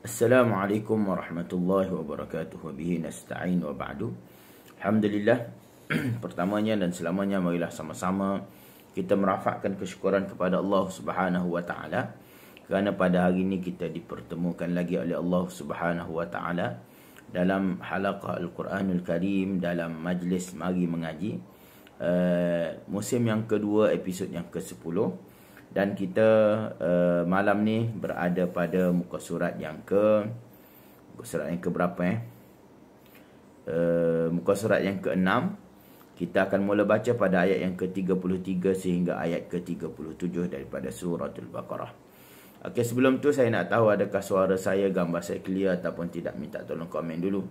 Assalamualaikum warahmatullahi wabarakatuh. Wabihi nasta'in wa ba'du. Alhamdulillah. Pertamanya dan selamanya marilah sama-sama kita merafakkan kesyukuran kepada Allah Subhanahu wa taala kerana pada hari ini kita dipertemukan lagi oleh Allah Subhanahu wa taala dalam halaqah Al-Quranul Karim, dalam majlis mari mengaji musim yang kedua, episod yang ke-10. Dan kita malam ni berada pada muka surat yang berapa muka surat yang ke-6. Kita akan mula baca pada ayat yang ke-33 sehingga ayat ke-37 daripada suratul Baqarah. Okey, sebelum tu saya nak tahu adakah suara saya, gambar saya clear ataupun tidak. Minta tolong komen dulu.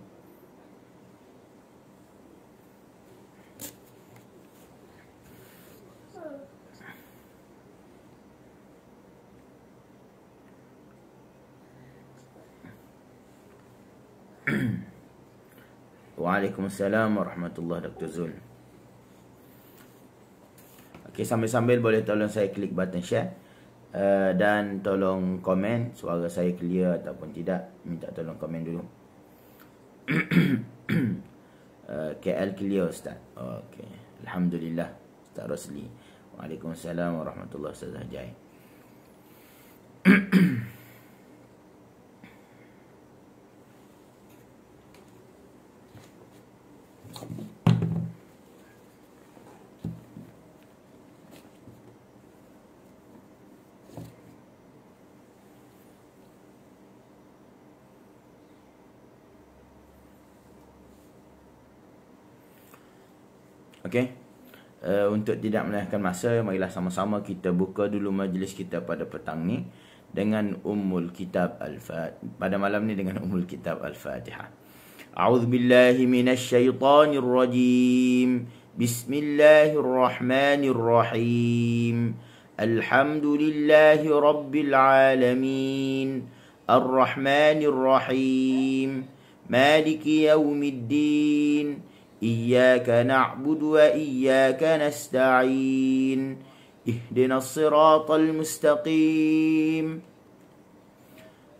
Waalaikumsalam warahmatullahi Dr. Zul. Okey, sambil-sambil boleh tolong saya klik button share dan tolong komen suara saya clear ataupun tidak. Minta tolong komen dulu. KL clear Ustaz. Okey, alhamdulillah Ustaz Rosli. Waalaikumsalam warahmatullahi Ustaz Jai. Okey. Untuk tidak melewatkan masa, marilah sama-sama kita buka dulu majlis kita pada petang ni dengan Ummul Kitab Al-Fatihah. Pada malam ni dengan Ummul Kitab Al-Fatihah. A'udzubillahi minasyaitonir rajim. Bismillahirrahmanirrahim. Alhamdulillahi rabbil alamin. Ar-Rahmanir Rahim. Maliki yaumiddin. إياك نعبد وإياك نستعين اهدنا الصراط المستقيم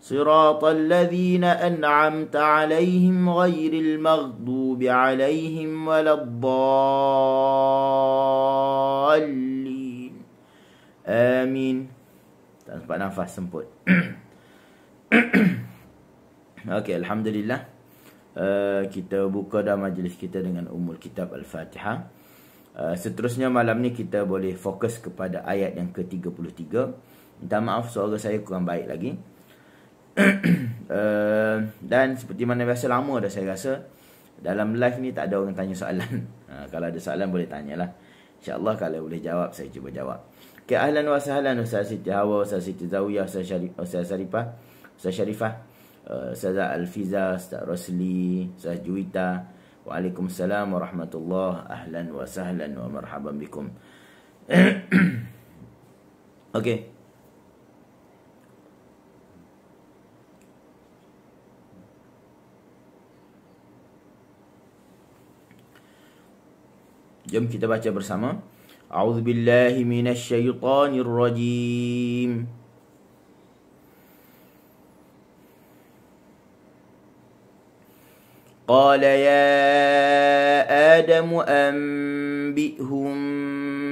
صراط الذين أنعمت عليهم غير المغضوب عليهم ولا الضالين آمين. Tak sempat nafas, semput. Okey, alhamdulillah. Kita buka dah majlis kita dengan Ummul Kitab Al-Fatihah. Seterusnya malam ni kita boleh fokus kepada ayat yang ke-33. Minta maaf suara saya kurang baik lagi. Dan seperti mana biasa, lama dah saya rasa dalam live ni tak ada orang tanya soalan. Kalau ada soalan boleh tanyalah. InsyaAllah kalau boleh jawab, saya cuba jawab. Okay, ahlan wa sahlan Ustaz Siti Hawa, Ustaz Siti Zawiyah, Ustaz Syarifah, Ustazah Alfiza, Ustaz Rosli, Ustaz Juwita. Waalaikumsalam warahmatullahi. Ahlan wa sahlan wa marhaban bikum. Okey. Jom kita baca bersama. A'udzubillahi minasyaitonir rajim. قال يا آدم أنبئهم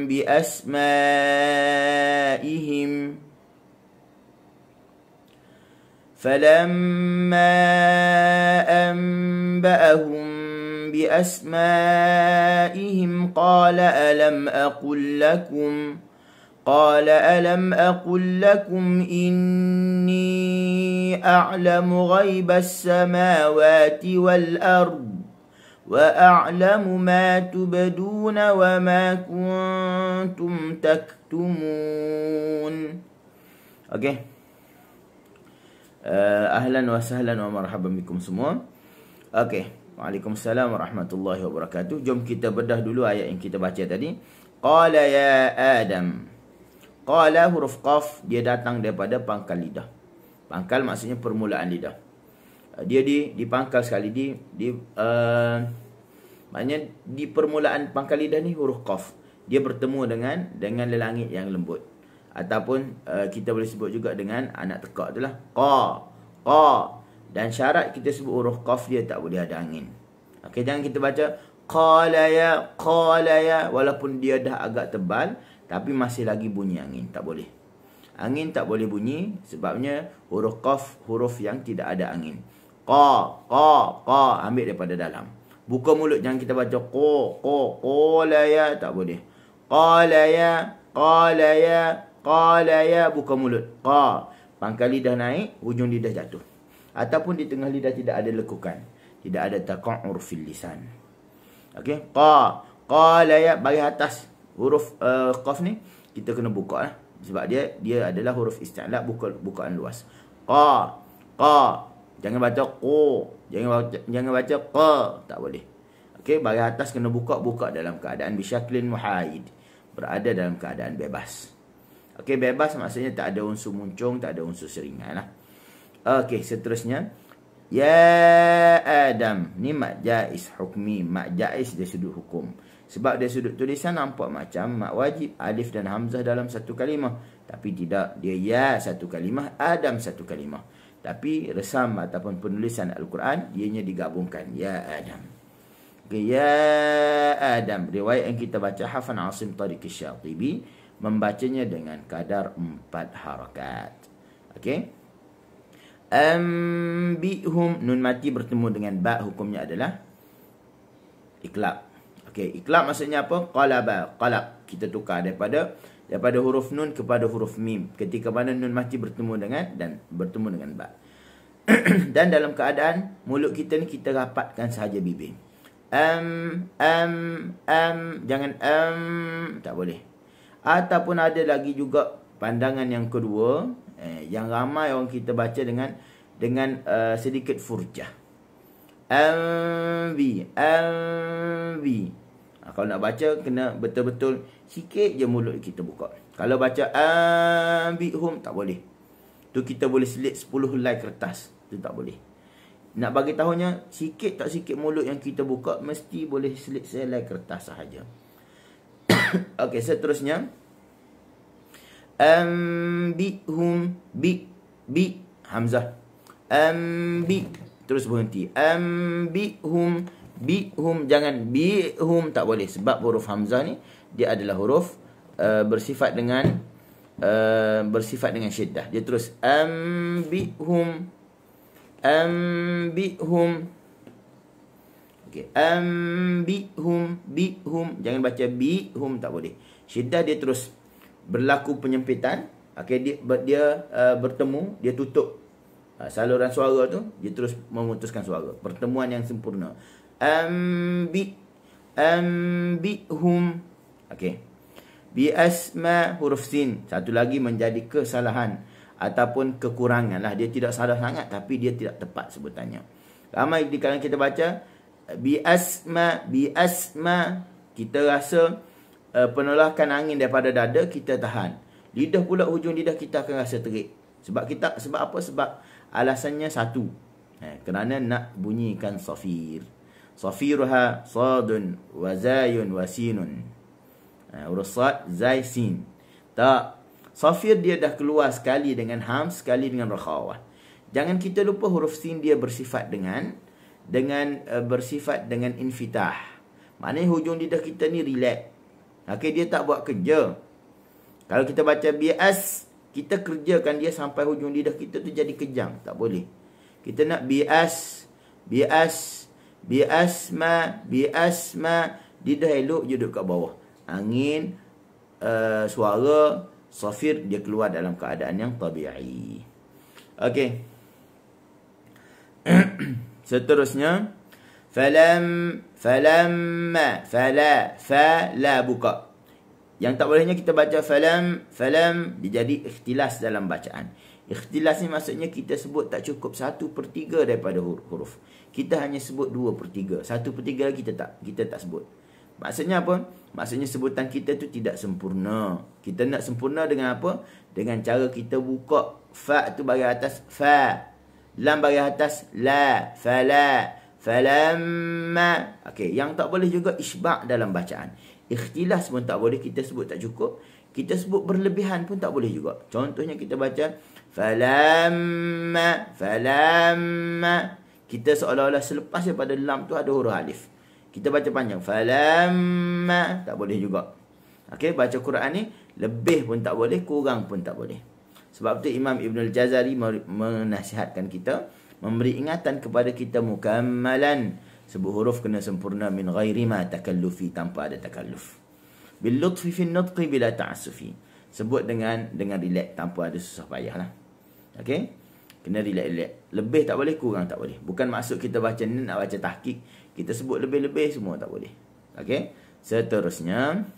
بأسمائهم فلما أنبأهم بأسمائهم قال ألم أقل لكم إني أعلم غيب السماوات والأرض وأعلم ما تبدون وما كنتم تكتمون. Okey. Ahlan wa sahlan wa marhaban bikum semua. Okey. Waalaikumsalam warahmatullahi wabarakatuh. Jom kita bedah dulu ayat yang kita baca tadi. Qala ya Adam. Qala huruf qaf, dia datang daripada pangkal lidah. Pangkal maksudnya permulaan lidah. Dia dipangkal sekali. Maknanya di permulaan pangkal lidah ni huruf qaf. Dia bertemu dengan lelangit yang lembut. Ataupun kita boleh sebut juga dengan anak tekak tu lah. Qa. qa. Dan syarat kita sebut huruf qaf dia tak boleh ada angin. Okey, jangan kita baca qala ya walaupun dia dah agak tebal tapi masih lagi bunyi angin, tak boleh. Angin tak boleh bunyi sebabnya huruf qaf huruf yang tidak ada angin. Qa ambil daripada dalam. Buka mulut, jangan kita baca qala ya, tak boleh. Qala ya, buka mulut. Qa. Pangkal lidah naik, hujung lidah jatuh. Ataupun di tengah lidah tidak ada lekukan. Tidak ada taqa'ur fil lisan. Okey, qala ya, bagi atas huruf qaf ni kita kena buka lah. Sebab dia adalah huruf isti'la, bukaan luas. Qa. Jangan baca qa. Jangan baca qa, tak boleh. Okey, bagi atas kena buka dalam keadaan bisyaklin muhaid. Berada dalam keadaan bebas. Okey, bebas maksudnya tak ada unsur muncung, tak ada unsur seringan lah. Okey, seterusnya. Ya Adam. Ni mak jaiz hukmi. Mak jaiz dia sudut hukum. Sebab dia sudut tulisan nampak macam mak wajib. Alif dan hamzah dalam satu kalimah. Tapi tidak. Dia ya satu kalimah, Adam satu kalimah. Tapi resam ataupun penulisan Al-Quran, ianya digabungkan. Ya Adam. Okay, ya Adam. Riwayat yang kita baca Hafan Asim Tariq Syatibi membacanya dengan kadar 4 harakat. Okey. Ambihum, nun mati bertemu dengan ba, hukumnya adalah iqlab. Okey, iqlab maksudnya apa? Qalab. Kita tukar daripada huruf nun kepada huruf mim ketika mana nun mati bertemu dengan ba. Dan dalam keadaan mulut kita ni kita rapatkan sahaja bibir. Jangan tak boleh. Ataupun ada lagi juga pandangan yang kedua, yang ramai orang kita baca dengan sedikit furjah. Kalau nak baca kena betul-betul sikit je mulut kita buka. Kalau baca ambihum tak boleh. Tu kita boleh selit 10 helai kertas. Tu tak boleh. Nak bagi tahunya sikit tak sikit mulut yang kita buka mesti boleh selit sehelai kertas sahaja. Okey, seterusnya ambihum bi hamzah. Terus berhenti. Ambihum bihum, jangan bihum, tak boleh sebab huruf hamzah ni dia adalah huruf bersifat dengan syiddah. Dia terus ambihum. Okey, bihum, jangan baca bihum, tak boleh. Syiddah dia terus berlaku penyempitan. Okey, dia bertemu, dia tutup saluran suara tu, dia terus memutuskan suara. Pertemuan yang sempurna. Ambihum. Okey. Bi asma huruf sin. Satu lagi menjadi kesalahan ataupun kekurangan lah. Dia tidak salah sangat tapi dia tidak tepat sebutannya. Ramai di kalangan kita baca bi asma, kita rasa penolakan angin daripada dada, kita tahan. Lidah pula, hujung lidah kita akan rasa terik. Sebab apa? Sebab alasannya satu. Kerana nak bunyikan safir. Safiruha sadun wa zayun wa sinun. Huruf sad, zay, sin. Tak. Safir dia dah keluar sekali dengan ham, sekali dengan rakhawah. Jangan kita lupa huruf sin dia bersifat dengan infitah. Maknanya hujung lidah kita ni relax. Okey, dia tak buat kerja. Kalau kita baca bias, kita kerjakan dia sampai hujung lidah kita tu jadi kejang. Tak boleh. Kita nak biasma, lidah elok je duduk kat bawah. Angin, suara, safir dia keluar dalam keadaan yang tabi'i. Okey. Seterusnya falamma, fala buka. Yang tak bolehnya kita baca falam, dia jadi ikhtilas dalam bacaan. Ikhtilas ni maksudnya kita sebut tak cukup 1/3 daripada huruf. Kita hanya sebut 2/3. 1/3 lagi kita tak sebut. Maksudnya apa? Maksudnya sebutan kita tu tidak sempurna. Kita nak sempurna dengan apa? Dengan cara kita buka fa tu bagi atas fa, lam bagi atas la, fala, falamma. Okey, yang tak boleh juga isba' dalam bacaan. Ikhtilas pun tak boleh, kita sebut tak cukup. kita sebut berlebihan pun tak boleh juga. Contohnya kita baca falamma. Kita seolah-olah selepas daripada lam tu ada huruf alif. Kita baca panjang falamma, tak boleh juga. Okey, baca Quran ni lebih pun tak boleh, kurang pun tak boleh. Sebab tu Imam Ibn Al-Jazari menasihatkan kita, memberi ingatan kepada kita mukammalan. Sebut huruf kena sempurna min ghairi ma takallufi, tanpa ada takalluf. Bil lutfi fi nutqi bila ta'assufi. Sebut dengan relax, tanpa ada susah payah lah. Okey? Kena relax. Lebih tak boleh, kurang tak boleh. Bukan maksud kita baca ni nak baca tahqiq, kita sebut lebih-lebih semua tak boleh. Okey? Seterusnya,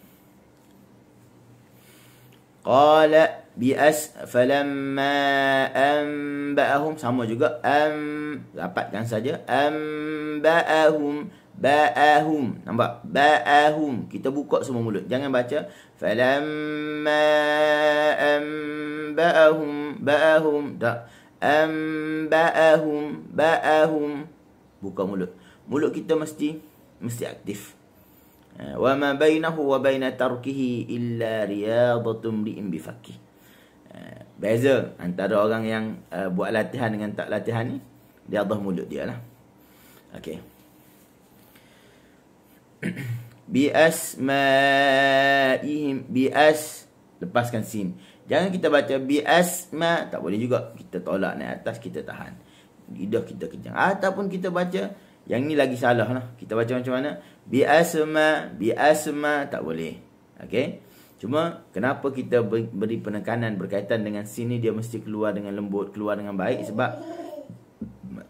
qala falamma anba'ahum, sama juga rapatkan saja anba'ahum, ba'ahum, nampak ba'ahum, kita buka semua mulut, jangan baca falamma anba'ahum ba'ahum, tak, anba'ahum ba'ahum, buka mulut kita mesti aktif. Wa ma bainahu wa baina tarkihi illa riyadatun li'in bifakih. Beza antara orang yang buat latihan dengan tak latihan ni, dia Allah mulut dia lah. Okey. Bi asma'ihim, lepaskan sin. Jangan kita baca bi asma, tak boleh juga. Kita tolak naik atas, kita tahan. Lidah kita kencang. Ataupun kita baca, yang ni lagi salah lah. Kita baca macam mana? Bi asma, tak boleh. Okey. Cuma kenapa kita beri penekanan berkaitan dengan sini, dia mesti keluar dengan lembut, keluar dengan baik, sebab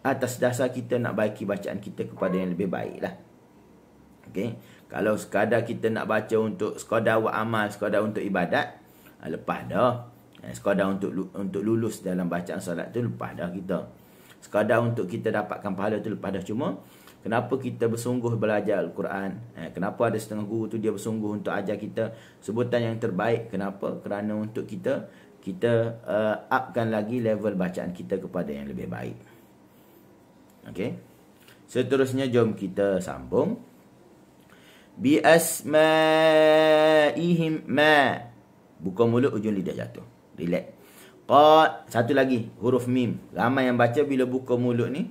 atas dasar kita nak baiki bacaan kita kepada yang lebih baik lah. Okay? Kalau sekadar kita nak baca untuk sekadar buat amal, sekadar untuk ibadat, lepas dah. Sekadar untuk lulus dalam bacaan solat tu, lepas dah kita. Sekadar untuk kita dapatkan pahala tu, lepas dah. Cuma kenapa kita bersungguh belajar Al-Quran? Kenapa ada setengah guru tu dia bersungguh untuk ajar kita sebutan yang terbaik? Kenapa? Kerana untuk kita upkan lagi level bacaan kita kepada yang lebih baik. Okey. Seterusnya jom kita sambung. Bi asma'ihim ma. Buka mulut, ujung lidah jatuh. Relax. Satu lagi, huruf mim. Ramai yang baca bila buka mulut ni,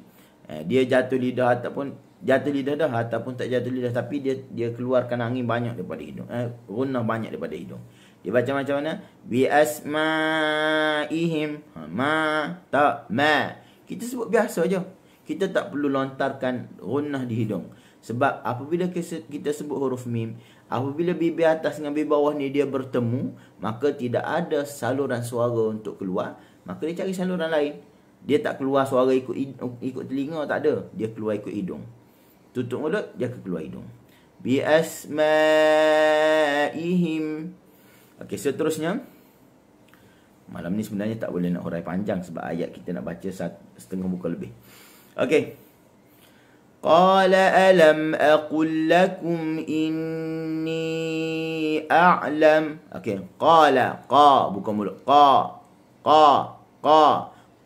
dia jatuh lidah ataupun tak jatuh lidah, tapi dia keluarkan angin banyak daripada hidung, gunnah banyak daripada hidung. Dia baca macam mana? Bi asma'ihim, ma, tak, ma. Kita sebut biasa je, kita tak perlu lontarkan gunnah di hidung. Sebab apabila kita sebut huruf mim, apabila bibir atas dengan bibir bawah ni dia bertemu, maka tidak ada saluran suara untuk keluar, maka dia cari saluran lain. Dia tak keluar suara ikut telinga, tak ada. Dia keluar ikut hidung. Tutup mulut, dia keluar hidung. Bi asma'ihim. Okey, seterusnya. Malam ni sebenarnya tak boleh nak hurai panjang sebab ayat kita nak baca setengah muka lebih. Okey. Qala alam aqul lakum inni a'lam. Okey, qala, buka mulut. Qa.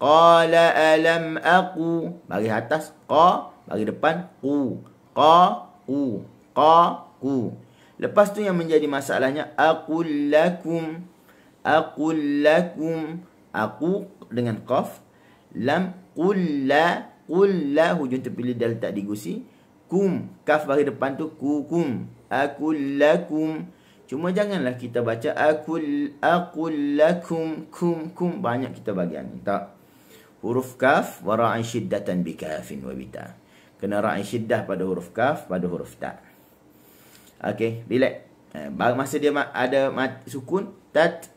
Qala alam aku, bagi atas qa, bagi depan qu. Qu. Lepas tu yang menjadi masalahnya aqul lakum. Aku dengan qaf, lam qulla, hujung terpilih dal tak digusi, kum, kaf bagi depan tu kum. Aqul lakum. Cuma janganlah kita baca aqul lakum, kum, banyak kita bagi angin. Tak. Huruf kaf wa ra'in syiddatan bi kafin wa bita. Kena ra'in syiddah pada huruf kaf, pada huruf ta. Okey, relax. Masa dia ada sukun, tak,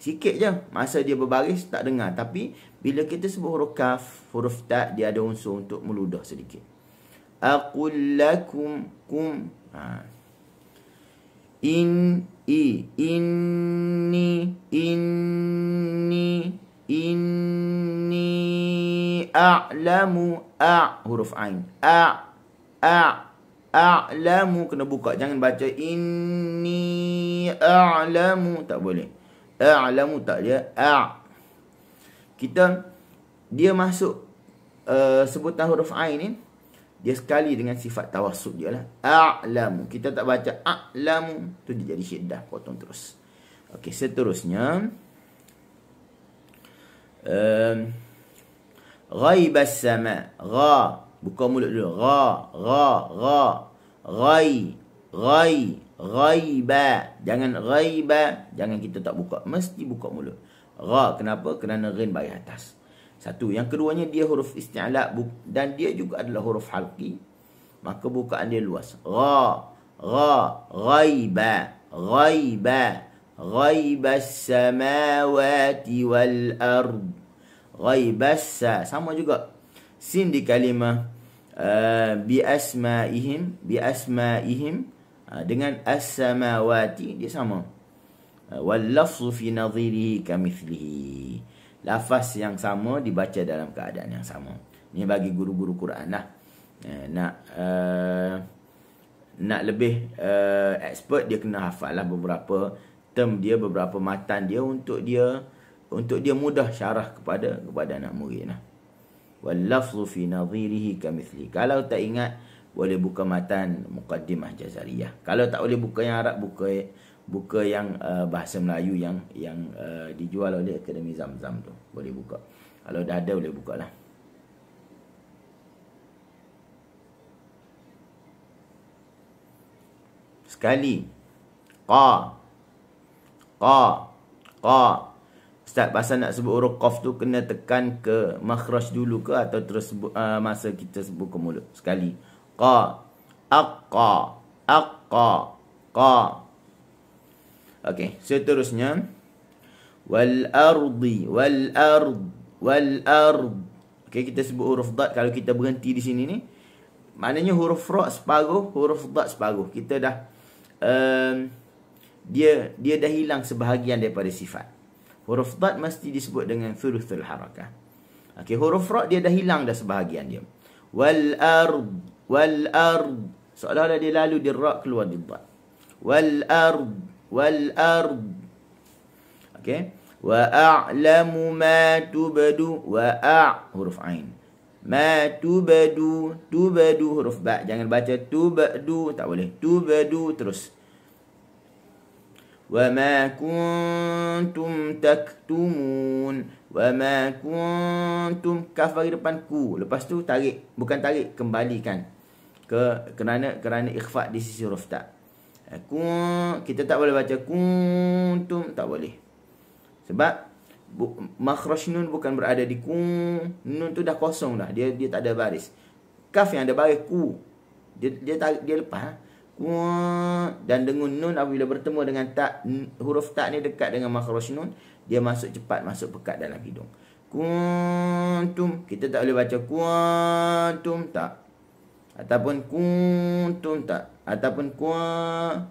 sikit je. Masa dia berbaris tak dengar. Tapi bila kita sebut huruf kaf, huruf ta, dia ada unsur untuk meludah sedikit. Aqul lakum, kum. Inni a'lamu, huruf ain. A'lamu kena buka, jangan baca inni a'lamu, tak boleh. A'lamu tak, dia dia masuk sebutan huruf ain ni, dia sekali dengan sifat tawassut dia lah. A'lamu. Kita tak baca a'lamu, tu dia jadi syiddah, potong terus. Okey, seterusnya ghaibas sama. Gha, buka mulut dulu. Gha. Ghaiba. Jangan ghaiba, jangan kita tak buka, mesti buka mulut. Gha, kenapa? Kerana ghin baris atas. Satu. Yang keduanya, dia huruf isti'la dan dia juga adalah huruf halqi. Maka bukaan dia luas. Ghaiba. Ghaibas samawati wal ard. Ghaibas, sama juga. Sin di kalimah bi asma'ihim dengan as-samawati dia sama. Wal lafzu fi nadhirihi kamithlihi. Lafaz yang sama dibaca dalam keadaan yang sama. Ini bagi guru-guru Quran lah. Nak lebih expert, dia kena hafal lah beberapa term dia, beberapa matan dia untuk dia mudah syarah kepada anak murid lah. Wal lafzu fi nadhirihi kamithli. Kalau tak ingat, boleh buka matan Muqaddimah Jazariyah. Kalau tak boleh buka yang Arab, buka yang bahasa Melayu yang dijual oleh Akademi Zamzam tu. Boleh buka. Kalau dah ada, boleh buka lah. Sekali. Qa. Ustaz, pasal nak sebut huruf qaf tu kena tekan ke makhraj dulu ke atau terus masa kita sebut ke mulut? Sekali. Qa. Aqqa. Qa. Okey, seterusnya wal ardi. Okey, kita sebut huruf dad. Kalau kita berhenti di sini ni, maknanya huruf ra separuh, huruf dad separuh. Kita dah dia dah hilang sebahagian daripada sifat. Huruf dad mesti disebut dengan thuluthul harakah. Okey, huruf ra dia dah hilang dah sebahagian dia. Wal ard. Seolah-olah dia lalu di ra keluar di dad. Wal ard. Okey. Wa a'lamu ma tubadu. Huruf ain. Ma tubadu. Huruf ba. Jangan baca tubadu, tak boleh. Tubadu terus. Wa ma kuntum taktumun. Wa ma kuntum, kaf bagi depan ku. Lepas tu tarik, bukan tarik, kembalikan kerana ikhfa di sisi huruf ta. Kita tak boleh baca kuntum, tak boleh. Sebab makhraj nun bukan berada di nun tu dah kosong dah. Dia tak ada baris. Kaf yang ada baris ku. Dia lepas. Dan dengan nun apabila bertemu dengan tak, huruf tak ni dekat dengan makhraj nun, dia masuk cepat, masuk pekat dalam hidung. Kuntum, kita tak boleh baca kuntum, tak. Ataupun kuntum, tak. Ataupun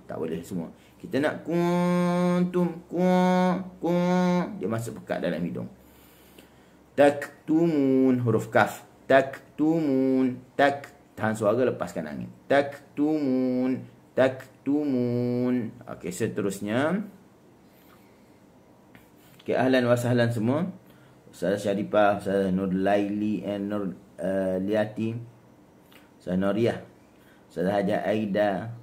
tak boleh semua. Kita nak kuntum, dia masuk pekat dalam hidung. Taktumun, huruf kaf. Taktumun, tahan suara, lepaskan angin. Taktumun. Okey, seterusnya. Okey, ahlan wa sahlan semua. Ustazah Syarifah, Ustazah Nur Laili, Nur Liati, Ustazah Nuriyah, Ustazah Haja Aida,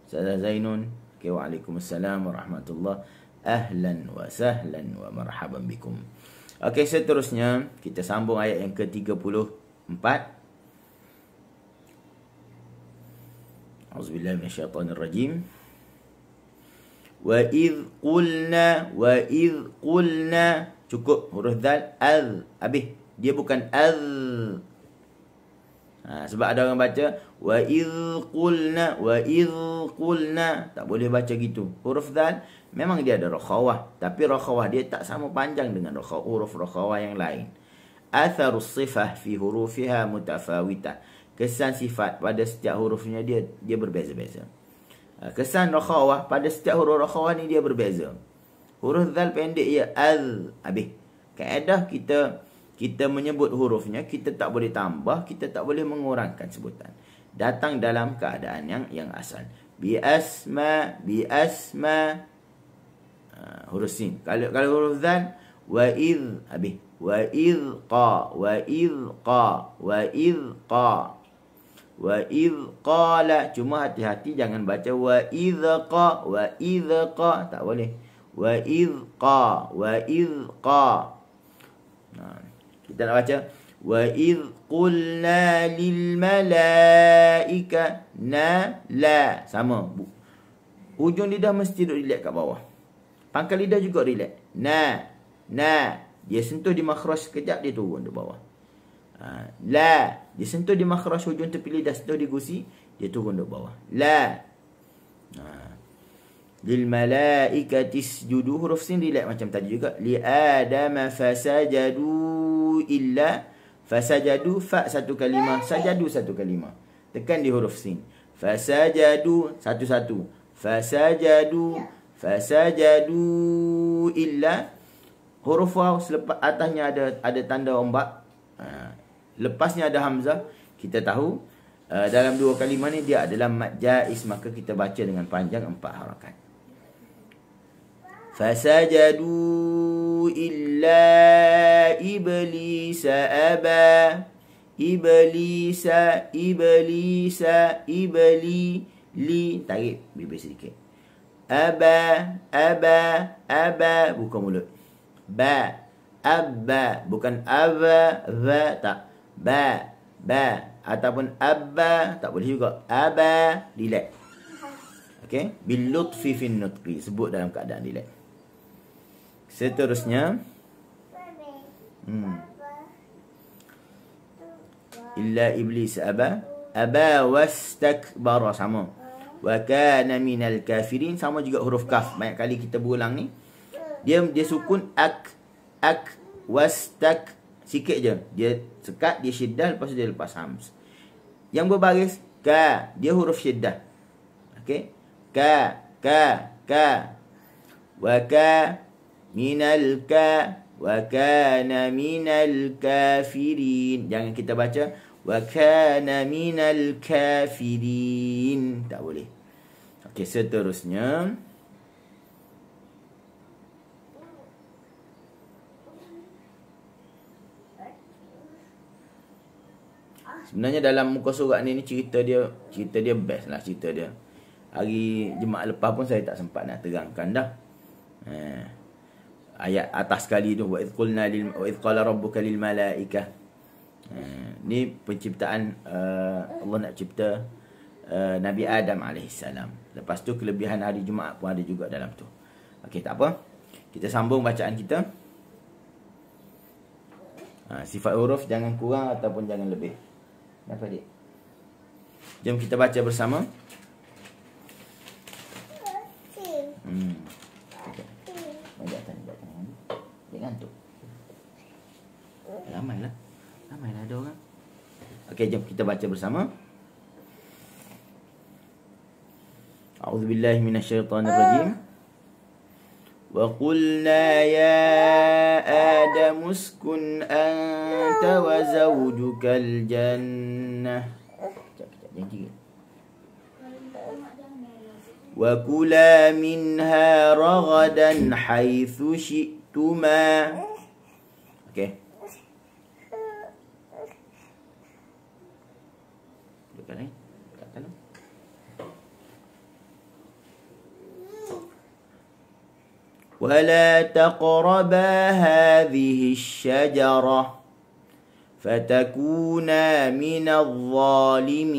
Ustazah Zainun. Okey, waalaikumsalam warahmatullahi. Ahlan wa sahlan wa marhaban bikum. Okey, seterusnya kita sambung ayat yang ke-34. Auzubillahi minasyaitonirrajim. Wa idh qulna. Cukup huruf dal. Habis. Dia bukan sebab ada orang baca wa idh qulna. Tak boleh baca gitu. Huruf dal memang dia ada rakhawah, tapi rakhawah dia tak sama panjang dengan huruf rakhawah yang lain. Atharus sifah fi hurufiha mutafawitah. Kesan sifat pada setiap hurufnya dia berbeza-beza. Kesan rakhawah pada setiap huruf rakhawah ni dia berbeza. Huruf zal pendek ia habis. Kaedah kita menyebut hurufnya, kita tak boleh tambah, kita tak boleh mengurangkan sebutan. Datang dalam keadaan yang asal. Bi asma. Huruf sin. Kalau huruf zal wa idh habis. Wa idh qa. Wa idh qala. Cuma hati-hati jangan baca wa idh qa. Wa idh qa. Tak boleh. Wa idh qa. Wa idh qa. Kita nak baca. Wa idh qulna lil malaika. Na la. Sama. Hujung lidah mesti duduk relax kat bawah. Pangkal lidah juga relax. Na. Dia sentuh di makhraj sekejap, dia turun di bawah. La. Dia sentuh di makhraj hujung tepi lidah, sentuh di gusi, dia turun di bawah. La. Lil malaikati isjudu. Huruf sin relax macam tadi juga. Li adama fasajadu illa. Fasajadu fa satu kalimah, sajadu satu kalimah. Tekan di huruf sin. Fasajadu satu-satu. Fasajadu illa. Huruf waw selepas atasnya ada tanda ombak. Lepasnya ada hamzah. Kita tahu dalam dua kalimah ni dia adalah mad jaiz, maka kita baca dengan panjang 4 harakat. Fasajadu illa iblisa aba. Iblisa ibli. Tarik bibir sedikit. Aba. Buka mulut. Abba. Bukan ava. Tak. Ba. Ataupun abba. Tak boleh juga. Aba. Relax. Okay. Bil lutfi fin nutqi. Sebut dalam keadaan relax. Seterusnya. Illa iblis aba. Aba wastakbara. Sama. Wa kana minal kafirin. Sama juga huruf kaf. Banyak kali kita berulang ni. Dia sukun ak. Wastak. Sikit je. Dia sekat, dia syiddah, lepas tu dia lepas hams. Yang berbaris ka. Dia huruf syiddah. Okey. Ka. Wa ka minal ka. Wa kana minal kafirin. Jangan kita baca wa kana minal kafirin. Tak boleh. Okey, seterusnya. Sebenarnya dalam muka surat ni cerita dia best lah cerita dia. Hari Jumaat lepas pun saya tak sempat nak terangkan dah. Ayat atas sekali tu wa idh qala rabbuka lil malaikah. Ni penciptaan Allah nak cipta Nabi Adam alaihissalam. Lepas tu kelebihan hari Jumaat pun ada juga dalam tu. Okey, tak apa. Kita sambung bacaan kita. Sifat huruf jangan kurang ataupun jangan lebih. Kenapa, Dik? Jom kita baca bersama. Jangan ngantuk. Ramailah ada orang. Okey, jom kita baca bersama. A'udzubillahi minasyaitonirrajim. Wa qulna ya Adam uskun anta wa zawjukal jannah. Wa kula minha ragadan haitsu syi'tuma. Okey. Dekat ni. ولا تقربا هذه الشجرة فتكونا من الظالمين.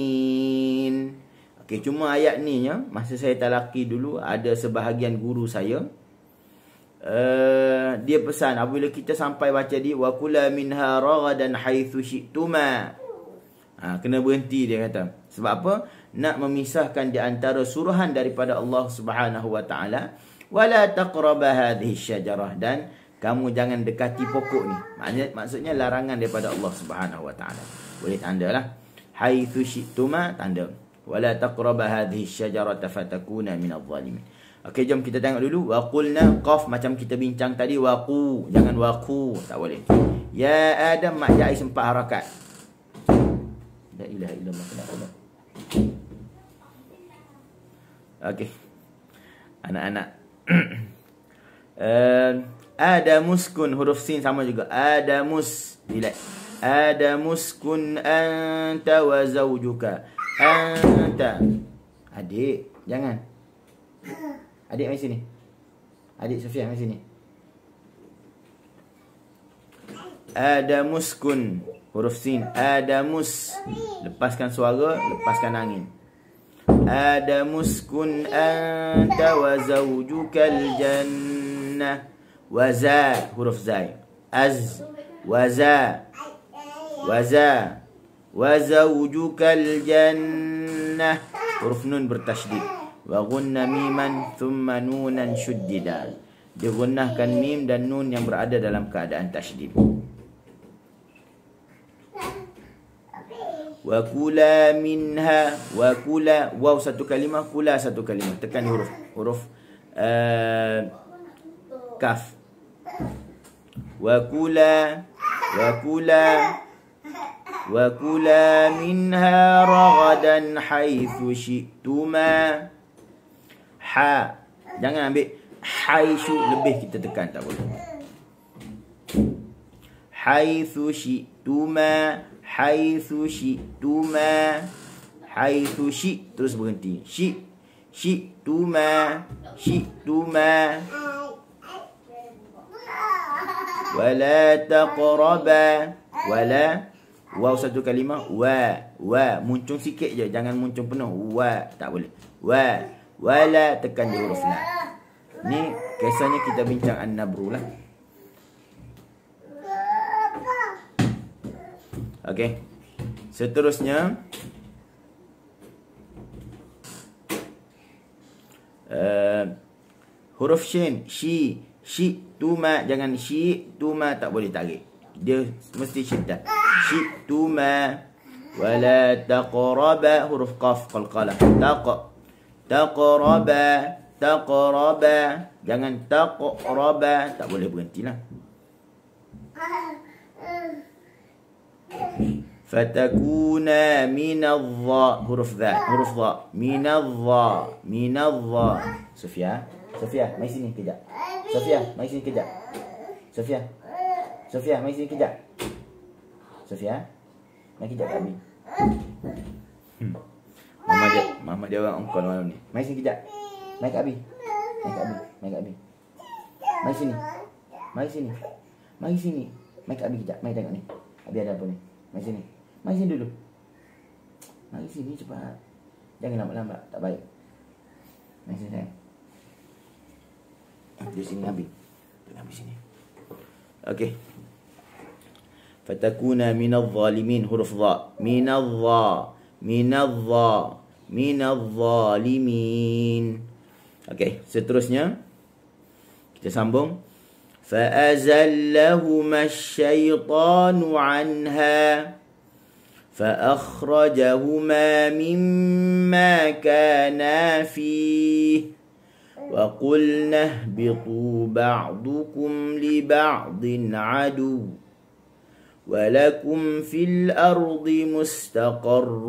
Okey, cuma ayat ni ya, masa saya talaqi dulu ada sebahagian guru saya dia pesan apabila kita sampai baca di wa kula minha ragadan haitsu syi'tuma, kena berhenti dia kata. Sebab apa? Nak memisahkan di antara suruhan daripada Allah Subhanahu wa taala. Wala taqraba hadhihi syajarah, dan kamu jangan dekati pokok ni. Maksudnya larangan daripada Allah Subhanahu wa taala. Boleh tandalah. Haitsu syi'tuma, tanda. Wala taqraba hadhihi syajarah fatakuna minadh zalimin. Okey, jom kita tengok dulu. Wa qulna, qaf macam kita bincang tadi, waqu, jangan waqu, tak boleh. Ya Adam, mak jaiz 4 harakat. La ilaha illallah. Okey. Anak-anak. Adamuskun, huruf sin sama juga. Adamus, relax. Adamu uskun anta wa zawjuka. Anta. Adik, jangan. Adik mari sini. Adik Sofia mari sini. Adamu uskun. Huruf sin. Adamus. Lepaskan suara, lepaskan angin. Adamu uskun anta wa zawjukal jannah. Waza, huruf zai. Az, waza. Waza. Wa zawjukal jannah. Huruf nun bertasydid. Wa gunna miman thumma nunan syuddida. Digunnahkan mim dan nun yang berada dalam keadaan tasydid. Wa kula minha. Wa kula. Waw satu kalimah, kula satu kalimah. Tekan huruf kaf. Wa kula. Wa kula. Wa kula minha ragadan haitsu syi'tuma. Ha. Jangan ambil haitsu lebih kita tekan, tak boleh. Haitsu syi'tuma. Haitsu syi'tuma. Haitsu syi' terus berhenti. Syi'tuma. Syi'tuma. Wala taqraba. Wala. Waw satu kalimah. Wa. Muncung sikit je. Jangan muncung penuh. Wa. Tak boleh. Wa. Wala. Tekan di huruf la. Ni kisahnya kita bincang an-nabru lah. Okey. Seterusnya. Huruf shin. Syi'tuma. Jangan syi'tuma. Tak boleh tarik. Dia mesti syiddah. Syi'tuma. Wala taqraba. Huruf qaf qalqalah. Taqraba. Taqraba. Jangan taqraba. Tak boleh berhentilah. Fatakuna minadh-dha. Huruf dha. Huruf dha. Minadh-dha. Sofia, mari sini kejap. Sofia, mari sini kejap. Sofia, mari sini kejap. Sofia, mari kejap kat Abi. Mama dia orang ongkol malam ni. Mari sini kejap. Mari kat Abi. Mari sini. Mari kat Abi kejap. Mari tengok ni. Abi ada apa ni? Mari sini. Mari sini dulu. Mari sini cepat. Jangan lambat-lambat. Tak baik. Mari sini sayang. Di sini Abi. Tengok Abi sini. Okey. Fatakuna minadh-dhalimin. Huruf dha. Minadh-dhalimin. Okey, seterusnya kita sambung. فأزلهما الشيطان عنها فأخرجهما مما كانا فيه وقلنا اهبطوا بعضكم لبعض عدو ولكم في الأرض مستقر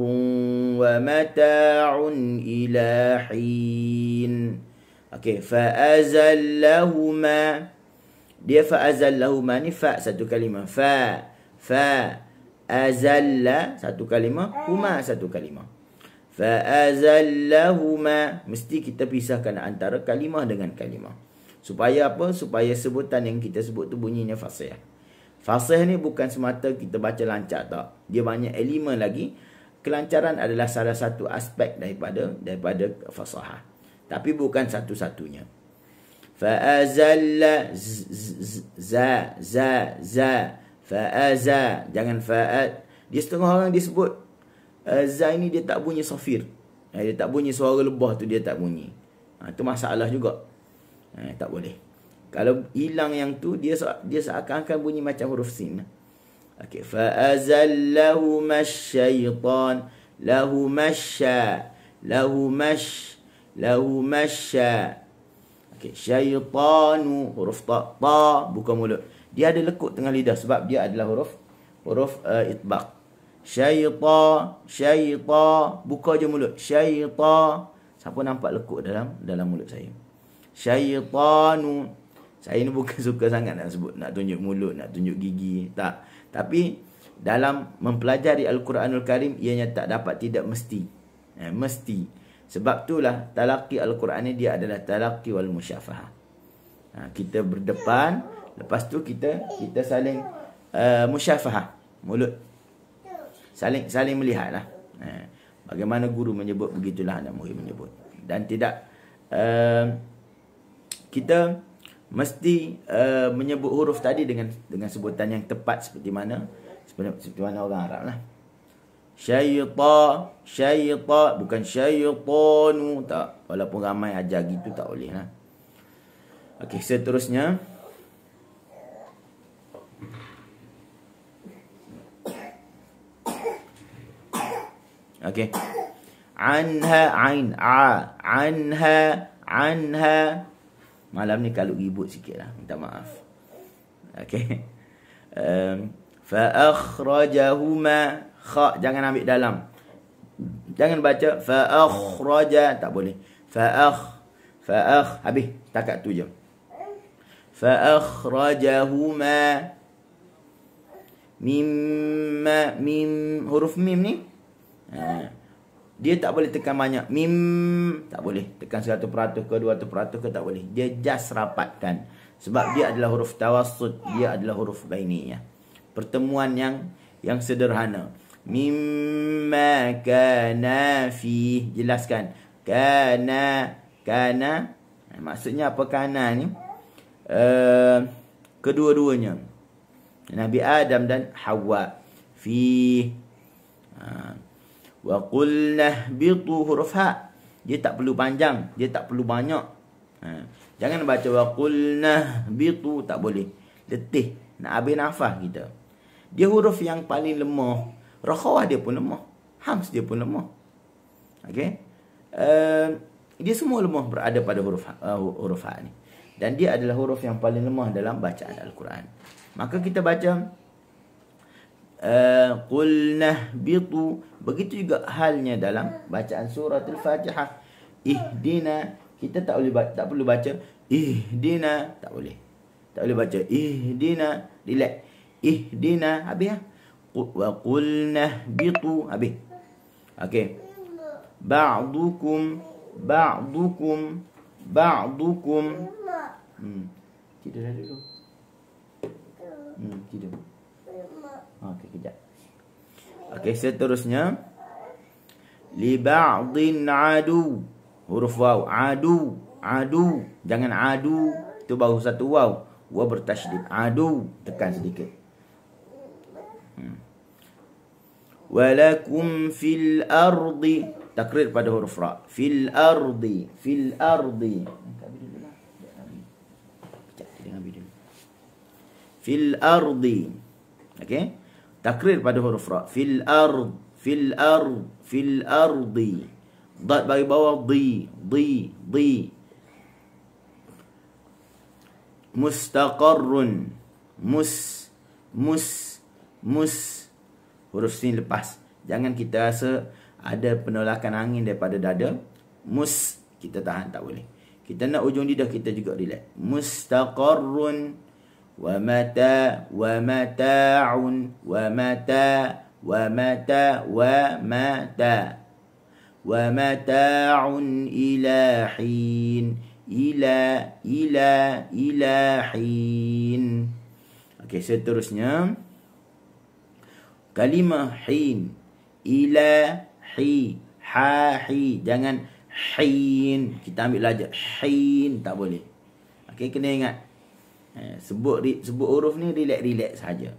ومتاع إلى حين. Okay, فأزلهما. Dia fa'azallahuma ni fa satu kalimah. Fa azalla satu kalimah, huma satu kalimah. Fa'azallahuma, mesti kita pisahkan antara kalimah dengan kalimah. Supaya apa? Supaya sebutan yang kita sebut tu bunyinya fasih. Fasih ni bukan semata kita baca lancar, tak. Dia banyak elemen lagi. Kelancaran adalah salah satu aspek daripada fasahah. Tapi bukan satu-satunya. Fa'azalla za fa'aza. Jangan fa'ad. Dia setengah orang disebut za ini dia tak bunyi safir. Dia tak bunyi suara lebah tu, dia tak bunyi. Itu masalah juga. Tak boleh. Kalau hilang yang tu, dia seakan-akan bunyi macam huruf sin. Okey, fa'azallahuma syaitan lahumasya. Okay, syaitanu, huruf ta buka mulut. Dia ada lekuk tengah lidah sebab dia adalah huruf itbaq. Syaita, buka je mulut. Syaita. Siapa nampak lekuk dalam mulut saya? Syaitanu. Saya ni bukan suka sangat nak sebut, nak tunjuk mulut, nak tunjuk gigi, tak. Tapi dalam mempelajari Al-Quranul Karim, ianya tak dapat tidak mesti. Mesti. Sebab itulah talaqi Al-Quran ni dia adalah talaqi wal musyafahah. Kita berdepan, lepas tu kita saling musyafahah, mulut. Saling melihatlah. Bagaimana guru menyebut, begitulah anak murid menyebut. Dan tidak kita mesti menyebut huruf tadi dengan sebutan yang tepat seperti mana orang Arab lah. Syaitan, bukan syaitanu, tak. Walaupun ramai ajar gitu tak boleh lah. Okey, seterusnya. Okey. Anha, ain, anha. Malam ni kalau ribut sikit lah, minta maaf. Okey. Fa'akhrajahuma, kha jangan ambil dalam. Jangan baca fa'akhraja, tak boleh. Fa'akh, habis, takat tu je. Fa'akhrajahuma, mimma, mim, huruf mim ni dia tak boleh tekan banyak. Mim tak boleh tekan 100% ke 200% ke, tak boleh. Dia just rapatkan. Sebab dia adalah huruf tawassut, dia adalah huruf bainiyah. Pertemuan yang sederhana. Mimma kana fi, jelaskan. Kana, maksudnya apa kana ni? Kedua-duanya. Nabi Adam dan Hawa. Fi. Wa qulna bitu, huruf ha. Dia tak perlu panjang, dia tak perlu banyak. Jangan baca wa qulna bitu, tak boleh. Letih, nak habis nafas kita. Dia huruf yang paling lemah. Rakhawah dia pun lemah. Hams dia pun lemah. Okey. Dia semua lemah berada pada huruf ha ni. Dan dia adalah huruf yang paling lemah dalam bacaan Al-Quran. Maka kita baca qulna bitu. Begitu juga halnya dalam bacaan surah Al-Fatihah. Ihdina, kita tak perlu baca ihdina, tak boleh. Tak boleh baca ihdina, relax. Ihdina, habis lah. Wa qulna bitu, habis. Okey. Ba'dukum. Tidur dah dulu. Tidur. Okey, kejap. Okey, seterusnya. Li ba'din adu. Huruf waw. Adu. Jangan adu. Itu baru satu waw. Waw bertasydid. Adu. Tekan sedikit. Walakum fil ardi. Takrir pada huruf ra. Fil ardi. Fil ardi. Okey. Takrir pada huruf ra. Fil ardi. Dad bagi bawah di. Mustaqarrun. Huruf sin lepas. Jangan kita rasa ada penolakan angin daripada dada. Kita tahan, tak boleh. Kita nak ujung lidah kita juga relax. Mustaqarrun. Wa mata'un ila hin. Ila hin. Okey, seterusnya kalimah hin. Ilahi, hi. Jangan hin. Kita ambil lajar hin, tak boleh. Okey, kena ingat. Sebut huruf ni relax saja.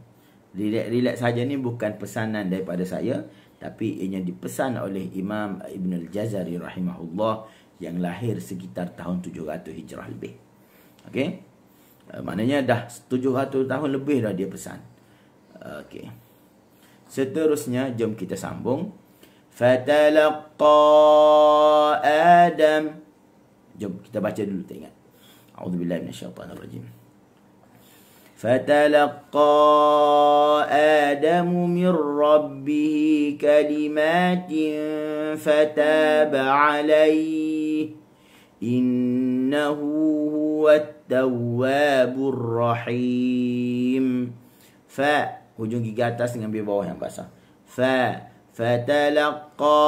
Relax saja ni bukan pesanan daripada saya, tapi ianya dipesan oleh Imam Ibn al-Jazari rahimahullah yang lahir sekitar tahun 700 Hijrah lebih. Okey. Maknanya dah 700 tahun lebih dah dia pesan. Okey. Seterusnya jom kita sambung. Fatalaqqa Adam. Jom kita baca dulu, tak ingat. A'udzubillahi minasyaitanirrajim. فتلقى آدم من ربه كلمات فتاب عليه إنه هو التواب الرحيم. hujung gigi atas dengan bibir bawah yang basah. Fatalaqa.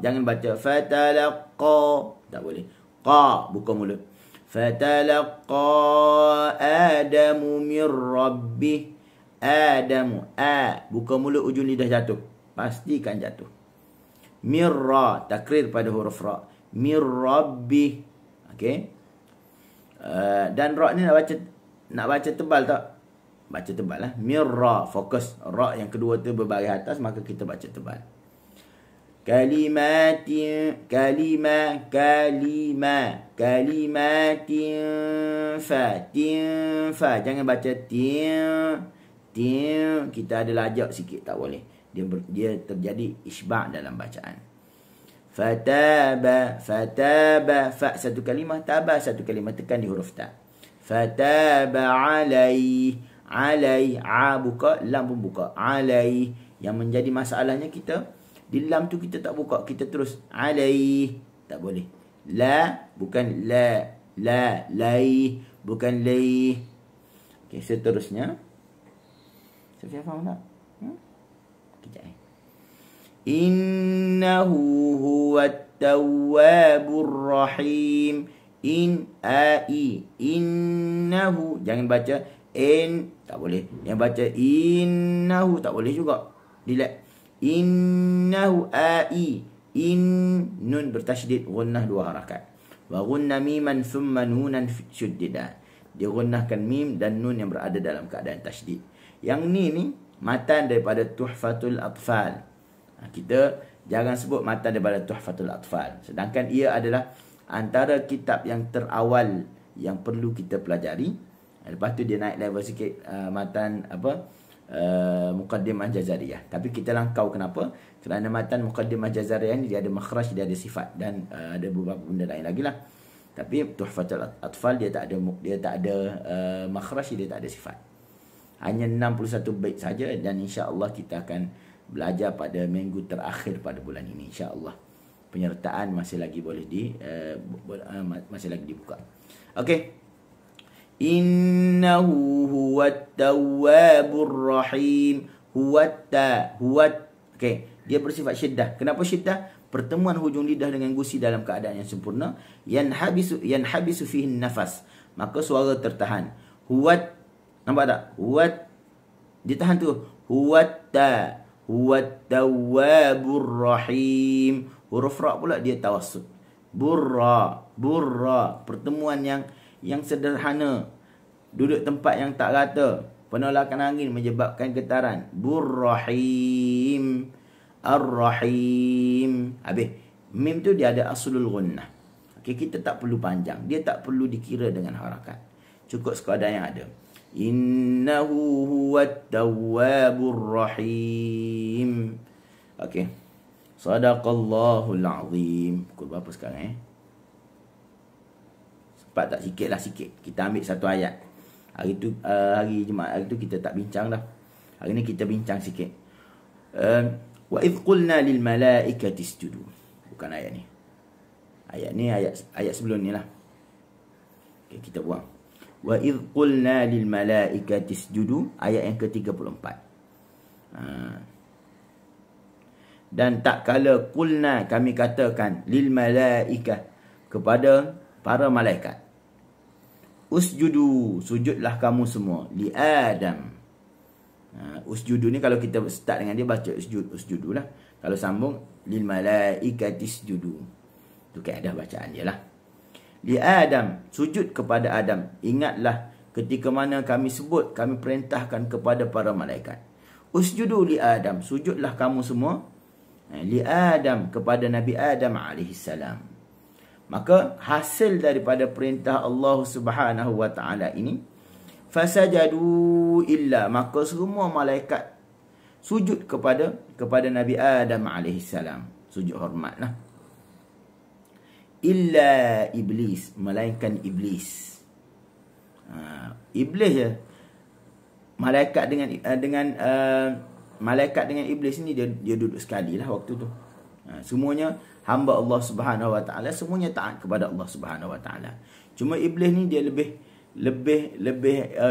Jangan baca fatalaqa. Tak boleh. Qa, buka mulut. Fatalaqa Adamu min rabbih. Adamu. Buka mulut, ujung lidah jatuh. Pastikan jatuh. Mirra, takrir pada huruf ra. Mir rabbih. Okey. Dan ra ni nak baca tebal tak? Baca tebal lah. Mirra, fokus. Ra yang kedua tu berbaris atas, maka kita baca tebal. Kalimatin fa. Jangan baca tin. Kita ada lajak sikit, tak boleh. Dia terjadi isba' dalam bacaan. Fataba. Fa satu kalimah, taba satu kalimah, tekan di huruf ta. Fataba alaih. Buka, lam pun buka. Alaih. Yang menjadi masalahnya kita, di lam tu kita tak buka, kita terus alaih. Tak boleh. La, bukan la. Laih, bukan laih. Okey, seterusnya. Saya faham tak? Kejap Innahu huwat tawwabur rahim. Innahu. Jangan baca tak boleh. Yang baca innahu tak boleh juga. Dilek. Innahu nun bertasydid, gunnah 2 harakat. Wa gunna miman thumma nunan syuddida. Dia gunnahkan mim dan nun yang berada dalam keadaan tasydid. Yang ni matan daripada Tuhfatul Atfal. Kita jangan sebut matan daripada Tuhfatul Atfal. Sedangkan ia adalah antara kitab yang terawal yang perlu kita pelajari. Lepas tu dia naik level sikit matan Muqaddimah Jazariyah. Tapi kita langkau kenapa? Kerana matan Muqaddimah Jazariyah ni dia ada makhraj, dia ada sifat dan ada beberapa benda lain lagi lah. Tapi Tuhfatul Atfal dia tak ada makhraj, dia tak ada sifat. Hanya 61 bait saja dan insya-Allah kita akan belajar pada minggu terakhir pada bulan ini insya-Allah. Penyertaan masih lagi boleh masih lagi dibuka. Okey. Innahu huwat tawwabur rahim. Huwat. Okey, dia bersifat syiddah. Kenapa syiddah? Pertemuan hujung lidah dengan gusi dalam keadaan yang sempurna. Yanhabisu fihi nafas. Maka suara tertahan. Huwat. Nampak tak? Huwat. Ditahan tu. Huwat tawwabur rahim. Huruf ra pula dia tawassut. Burra. Pertemuan yang sederhana. Duduk tempat yang tak rata. Penolakan angin menyebabkan getaran. Burrahim. Ar-Rahim. Habis. Mim tu dia ada aslul gunnah. Okay, kita tak perlu panjang. Dia tak perlu dikira dengan harakat. Cukup sekadar yang ada. Innahu huwat tawwabur rahim. Okey. Sadaqallahul azim. Pukul berapa sekarang Sempat tak sikit lah sikit. Kita ambil satu ayat. Hari tu hari Jumaat hari tu kita tak bincang dah. Hari ni kita bincang sikit. Wa idh qulna lil malaikati isjudu. Bukan ayat ni. Ayat ni ayat sebelum ni lah. Okay, kita buang. Wa idh qulna lil malaikati isjudu, ayat yang ke-34. Dan tak kala qulna kami katakan lil malaikah kepada para malaikat. Usjudu, sujudlah kamu semua li Adam. Usjudu ni kalau kita start dengan dia baca usjudu lah. Kalau sambung lil malaikati isjudu. Tu kaedah bacaan dia lah. Li Adam, sujud kepada Adam. Ingatlah ketika mana kami sebut, kami perintahkan kepada para malaikat. Usjudu li Adam, sujudlah kamu semua li Adam kepada Nabi Adam alaihissalam. Maka hasil daripada perintah Allah Subhanahu wa taala ini, fasajadu illa, maka semua malaikat sujud kepada Nabi Adam alaihissalam. Sujud hormatlah. Illa iblis, melainkan iblis. Iblis je. Malaikat dengan iblis ni dia duduk sekali lah waktu tu. Semuanya hamba Allah Subhanahu wa taala, semuanya taat kepada Allah Subhanahu wa taala. Cuma iblis ni dia lebih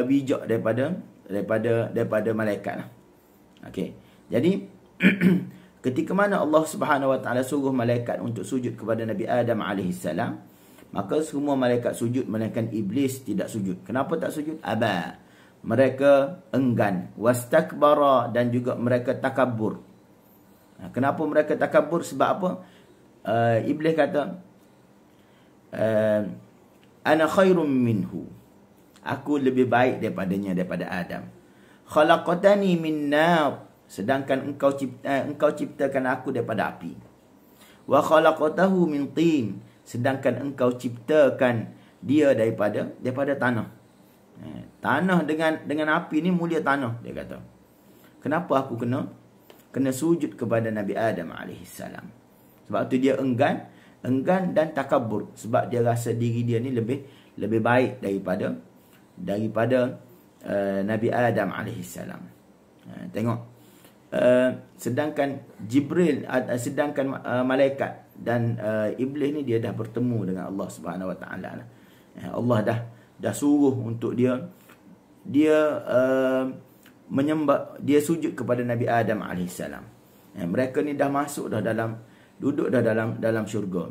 bijak daripada daripada malaikat lah. Okey. Jadi ketika mana Allah Subhanahu Wa Taala suruh malaikat untuk sujud kepada Nabi Adam alaihissalam, maka semua malaikat sujud, melainkan iblis tidak sujud. Kenapa tak sujud? Aba. Mereka enggan, wastakbara, dan juga mereka takabur. Kenapa mereka takabur? Sebab apa? Iblis kata, ana khairum minhu. Aku lebih baik daripada Adam. Khalaqtani min nar, sedangkan engkau ciptakan aku daripada api. Wa khalaqtahu min tin, sedangkan engkau ciptakan dia daripada tanah. Tanah dengan api ni mulia tanah, dia kata. Kenapa aku kena sujud kepada Nabi Adam alaihissalam? Sebab tu dia enggan dan takabur, sebab dia rasa diri dia ni lebih baik daripada Nabi Adam alaihissalam. Tengok, sedangkan Jibril, sedangkan malaikat dan iblis ni dia dah bertemu dengan Allah Subhanahu Wa Taala. Allah dah suruh untuk dia menyembah, dia sujud kepada Nabi Adam alaihissalam. Mereka ni dah masuk duduk dalam syurga.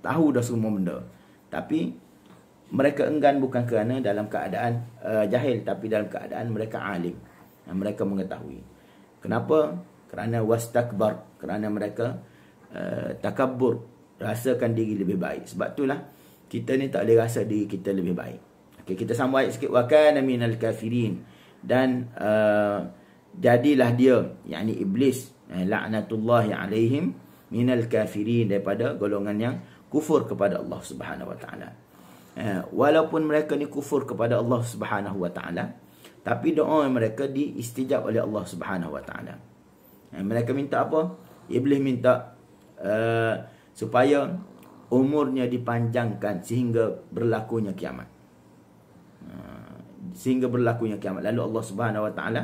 Tahu dah semua benda. Tapi mereka enggan bukan kerana dalam keadaan jahil, tapi dalam keadaan mereka alim. Mereka mengetahui. Kenapa? Kerana wastakbar, kerana mereka takabur, rasakan diri lebih baik. Sebab itulah kita ni tak boleh rasa diri kita lebih baik. Okey, kita sambung ayat sikit. Wa kana minal kafirin, dan jadilah dia, yakni iblis, laknatullahi alaihim, minal kafirin, daripada golongan yang kufur kepada Allah Subhanahu Wa Taala. Walaupun mereka ni kufur kepada Allah Subhanahu Wa Taala, tapi doa mereka diistijab oleh Allah Subhanahu Wa Taala. Mereka minta apa? Iblis minta supaya umurnya dipanjangkan sehingga berlakunya kiamat. Lalu Allah Subhanahu Wa Taala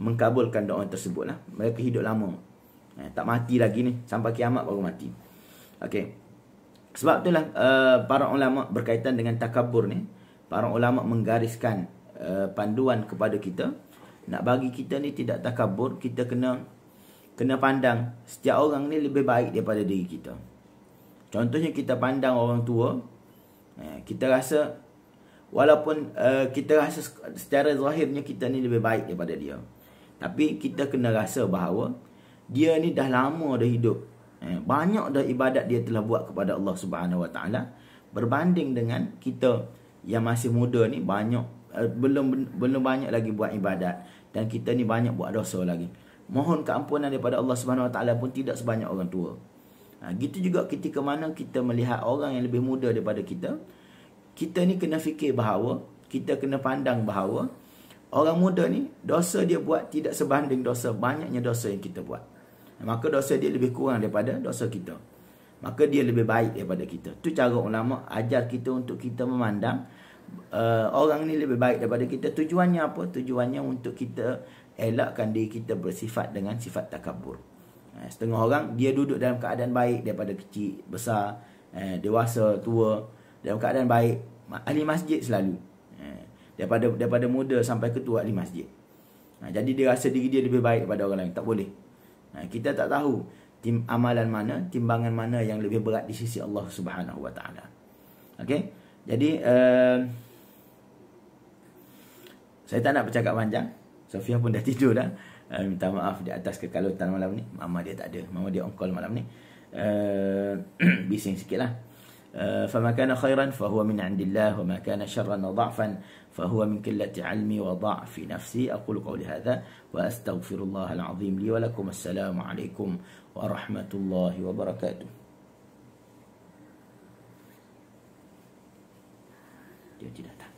mengkabulkan doa tersebutlah. Mereka hidup lama, tak mati lagi ni, sampai kiamat baru mati. Okey. Sebab itulah para ulama berkaitan dengan takabur ni, para ulama menggariskan panduan kepada kita, nak bagi kita ni tidak takabur, kita kena pandang setiap orang ni lebih baik daripada diri kita. Contohnya kita pandang orang tua, kita rasa walaupun kita rasa secara zahirnya kita ni lebih baik daripada dia, tapi kita kena rasa bahawa dia ni dah lama dah hidup, banyak dah ibadat dia telah buat kepada Allah Subhanahu Wa Taala, berbanding dengan kita yang masih muda ni belum banyak lagi buat ibadat, dan kita ni banyak buat dosa lagi. Mohon keampunan daripada Allah Subhanahu Wa Taala pun tidak sebanyak orang tua. Gitu juga ketika mana kita melihat orang yang lebih muda daripada kita, kita ni kena fikir bahawa, kita kena pandang bahawa orang muda ni dosa dia buat tidak sebanding banyaknya dosa yang kita buat. Maka dosa dia lebih kurang daripada dosa kita. Maka dia lebih baik daripada kita. Itu cara ulama ajar kita untuk kita memandang orang ni lebih baik daripada kita. Tujuannya apa? Tujuannya untuk kita elakkan diri kita bersifat dengan sifat takabur. Setengah orang dia duduk dalam keadaan baik daripada kecil, besar, dewasa, tua, dalam keadaan baik, ahli masjid selalu. Daripada muda sampai ke tua ahli masjid. Jadi dia rasa diri dia lebih baik daripada orang lain. Tak boleh. Kita tak tahu amalan mana, timbangan mana yang lebih berat di sisi Allah Subhanahu Wa Taala. Okey. Jadi saya tak nak bercakap panjang. Sofia pun dah tidur dah. Minta maaf di atas kekalutan malam ni. Mama dia tak ada. Mama dia on call malam ni. Bising sikit lah. فما كان خيرا فهو من عند الله وما كان شرا وضعفا فهو من قلة علمي وضعف نفسي. أقول قولي هذا وأستغفر الله العظيم لي ولكم. السلام عليكم ورحمة الله وبركاته. Dia tidak tahu.